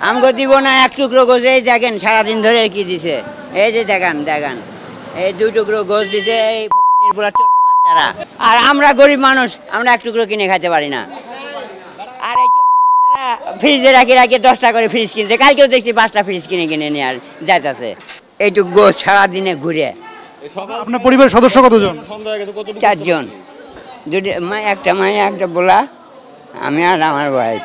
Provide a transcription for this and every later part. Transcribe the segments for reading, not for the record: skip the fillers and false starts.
আমাকে দিব না এক টুকরো গোছ। এই দেখেন সারাদিন ধরে কি দিছে, এই যে দেখেন দেখেন এই 2 টুকরো গোছ দিছে এই চোরের বাচ্চারা। আর আমরা গরিব মানুষ, আমরা এক টুকরো কিনে খাইতে পারি না। আর এই বাচ্চারা ফ্রিজে রাখি রাখি 10টা করে ফ্রিজ কিনছে। কালকেও দেখছি 5টা ফ্রিজ কিনে কিনে নিয়ে আর যাইতেছে এইটুক গোছ সারাদিনে ঘুরে। আপনার পরিবারের সদস্য কতজন? 4 জন, একটা মায়ে একটা বোলা, আমি আর আমার ওয়াইফ।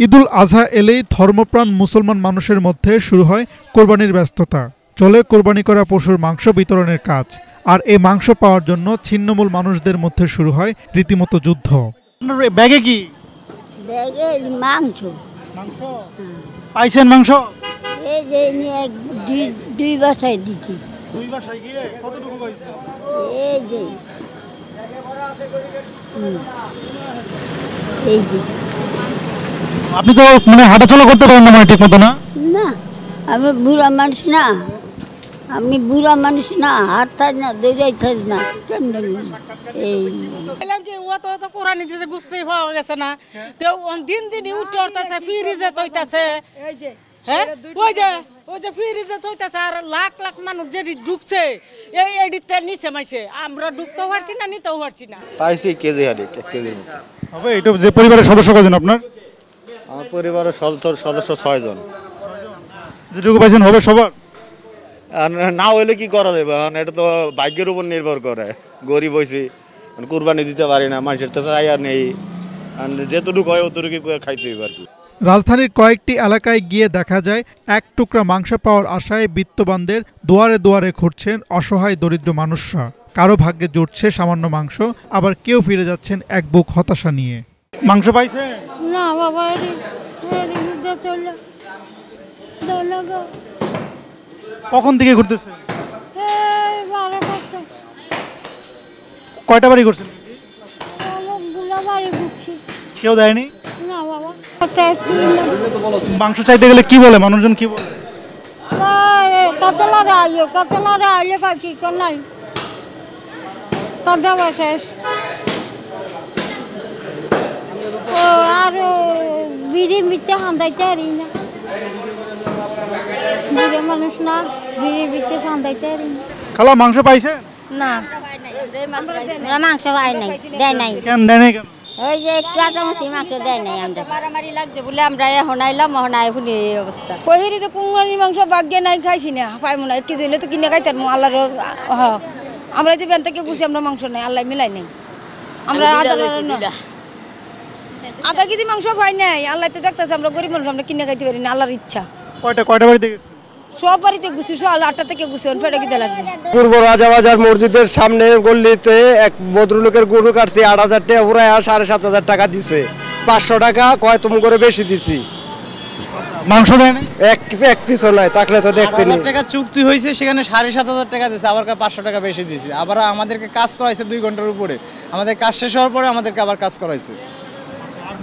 ঈদুল আজহা এলেই ধর্মপ্রাণ মুসলমান মানুষের মধ্যে শুরু হয় কোরবানির ব্যস্ততা। চলে কোরবানি করা পশুর মাংস বিতরণের কাজ। আর এই মাংস পাওয়ার জন্য ছিন্নমূল মানুষদের মধ্যে শুরু হয় রীতিমতো যুদ্ধ। আপনার ব্যাগে কি? ব্যাগে মাংস। মাংস পাইছেন? মাংস এই যে দুই বাসায় দিচ্ছি। 2 বাসায় গিয়ে কতটুকু পাইছেন? এই যে এই যে আপনি তো মানে হাঁটাচলা করতে পারেন না ঠিক মতো? না না, আমি বুড়া মানুষ না, আমি বুড়া মানুষ না, হাত থাক না, দৌড়াই থাক না, কেমন এই যে ও তো কোরআনি দিছে বুঝতেই পাওয়া গেছে না। তো দিন দিন উঠতে উঠতেছে, ফ্রিজে তৈতাছে। হ্যাঁ ওই যে ফ্রিজে তৈতাছে। আর লাখ লাখ মানুষ যে ঢুকছে এই এডিতে নিচে মাইছে, আমরা ঢুকতেও পারছি না, নিতেও পারছি না। পাইছি কেজি হারে 1 কেজির মতো হবে। এটা যে পরিবারের সদস্য কজন আপনার? আমার পরিবারের সদস্য 6 জন। যেটুকু পাইছেন হবে সবার? আর না হইলে কি করা যাবে? এটা তো ভাগ্যের উপর নির্ভর করে। গরিব হয়েছি, কুরবানি দিতে পারি না, মানুষের তো চাই আর নেই। যেটুকু হয় অতটুকু খাইতে হবে আর কি। রাজধানীর কয়েকটি এলাকায় গিয়ে দেখা যায় এক টুকরা মাংস পাওয়ার আশায় বিত্তবানদের দুয়ারে দুয়ারে ঘুরছেন অসহায় দরিদ্র মানুষরা। কারো ভাগ্যে জুটছে সামান্য মাংস, আবার কেউ ফিরে যাচ্ছেন এক বুক হতাশা নিয়ে। মাংস পাইছে না বাবা, কখন থেকে ঘুরতেছে? কয়টা বাড়ি করছেন? কেউ দেয়নি? না বাবা, মাংস চাইতে গেলে কি বলে মানুষজন? কি বলে? কত না আইলে কি কর নাই কথা শেষ। ও আর বিড়ির ভিতরে ফান্দাইতে পারি না, বুড়ো মানুষ না, বিড়ির ভিতরে ফান্দাইতে পারি না। খালা মাংস পাইছে? না, মাংস পাই নাই, দেয় নাই। কেন দেয় নাই? কেন? ওই যে একটু আগামতি মাংস দেয় নাই। আমরা মারামারি লাগছে বলে আমরা এখন আইলাম, এখন আই শুনি এই অবস্থা। কহিরি তো কুমড়ানির মাংস ভাগ্যে নাই, খাইছি না, পাইমো না। 1 কেজি হইলে তো কিনে খাইতাম আল্লাহর। আমরা যে ব্যান থেকে গুছি, আমরা মাংস নাই, আল্লাহ মিলাই নাই। আমরা আধা কেজি মাংস পাই নাই, আল্লাহ তো দেখতেছে আমরা গরিব মানুষ, আমরা কিনে খাইতে পারি না, আল্লাহর ইচ্ছা। কয়টা বাড়িতে গেছে? সব বাড়িতে গুছি, সকাল 8টা থেকে গুছি, ফেটে কিতে লাগছে। পূর্ব রাজাবাজার মসজিদের সামনে গল্লিতে এক ভদ্রলোকের গরু কাটছে, 8,000 টাকা পুরায় 7,500 টাকা দিছে। 500 টাকা কয় তুমি করে বেশি দিছি। মাংস দেয় না? এক পিছু নাই, থাকলে তো দেখতে নি। টাকা চুক্তি হয়েছে, সেখানে 7,500 টাকা দিয়েছে, আবার 500 টাকা বেশি দিয়েছে। আবার আমাদেরকে কাজ করাইছে 2 ঘন্টার উপরে। আমাদের কাজ শেষ হওয়ার পরে আমাদেরকে আবার কাজ করাইছে।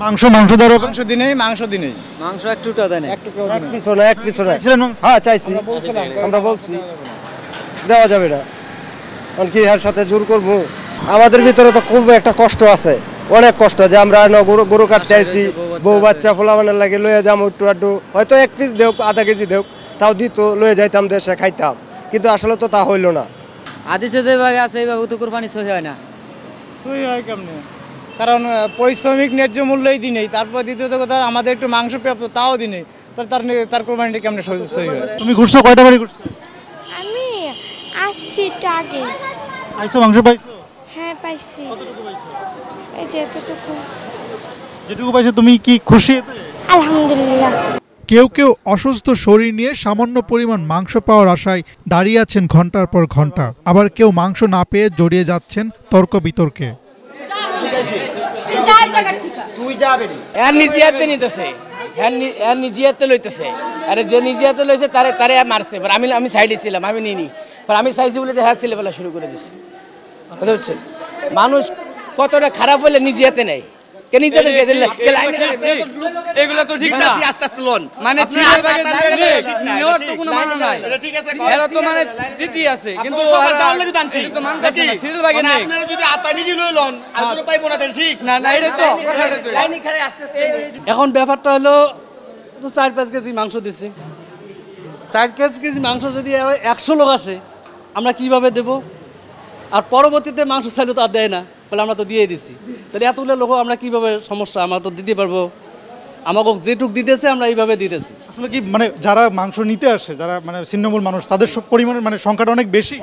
মাংস মাংস দিনেই মাংস এক টুকরা দেয় না, এক পিছু নাই। হ্যাঁ চাইছি, আমরা বলছি দেওয়া যাবে না। কারণ কি এর সাথে জোর করবো? আমাদের ভিতরে তো খুব একটা কষ্ট আছে, অনেক কষ্ট, যে আমরা গরু কাটতে আইছি, বউ বাচ্চা ফোলাবানের লাগে লয়ে যাম একটু আড্ডু, হয়তো 1 পিস দেওক, আধা কেজি দেওক, তাও দিত, লয়ে যাইতাম দেশে খাইতাম। কিন্তু আসলে তো তা হইল না। আদিসে যেভাবে আছে এইভাবে তো কোরবানি সহি হয় না। সহি হয় কেমনে? কারণ পরিশ্রমিক ন্যায্য মূল্যই দিনেই। তারপর দ্বিতীয়ত কথা, আমাদের একটু মাংস প্রাপ্য, তাও দিনেই। তার কোরবানিটা কেমনে সহি হয়? তুমি ঘুরছো? কয়টা বাড়ি ঘুরছো? আমি আসছি একটু আগে। আইছো? মাংস পাইছো? হ্যাঁ পাইছি। কতটুকু পাইছো? এই যে এতটুকু। যেটুকু পাইছো তুমি কি খুশি? আলহামদুলিল্লাহ। কেউ কেউ অসুস্থ শরীর নিয়ে সামান্য পরিমাণ মাংস পাওয়ার আশায় দাঁড়িয়ে আছেন ঘন্টার পর ঘন্টা। আবার কেউ মাংস না পেয়ে জড়িয়ে যাচ্ছেন তর্ক বিতর্কে। আমি সাইডে ছিলাম, আমি নিনি। আমি চাইছি বলে হ্যাঁ ছেলেবেলা শুরু করে দিচ্ছি। বুঝছেন, মানুষ কতটা খারাপ হলে নিজে হাতে নেয়, কে নিজেদের এগুলো তো ঠিক না আস্তে আস্তে লোন মানে ছিলের ভাগে নেওয়ার তো কোনো মানে নাই এরা তো মানে দিতি আছে কিন্তু তো মানতেছে না ছিলের ভাগে নেই আপনারা যদি আতাই নিজে লই লোন আর কোনো পাইবো না তাহলে ঠিক না না এটা তো এখন ব্যাপারটা হলো তো 4-5 কেজি মাংস দিচ্ছে 4-5 কেজি মাংস যদি 100 লোক আসে আমরা কিভাবে দেব আর পরবর্তীতে মাংস চাইলে তো আর দেয় না বলে আমরা তো দিয়ে দিছি তাহলে এতগুলো লোক আমরা কিভাবে সমস্যা আমরা তো দিতে পারবো আমাকে যেটুক দিতেছে আমরা এইভাবে দিতেছি আসলে কি মানে যারা মাংস নিতে আসে যারা মানে ছিন্নমূল মানুষ তাদের পরিমাণের মানে সংখ্যাটা অনেক বেশি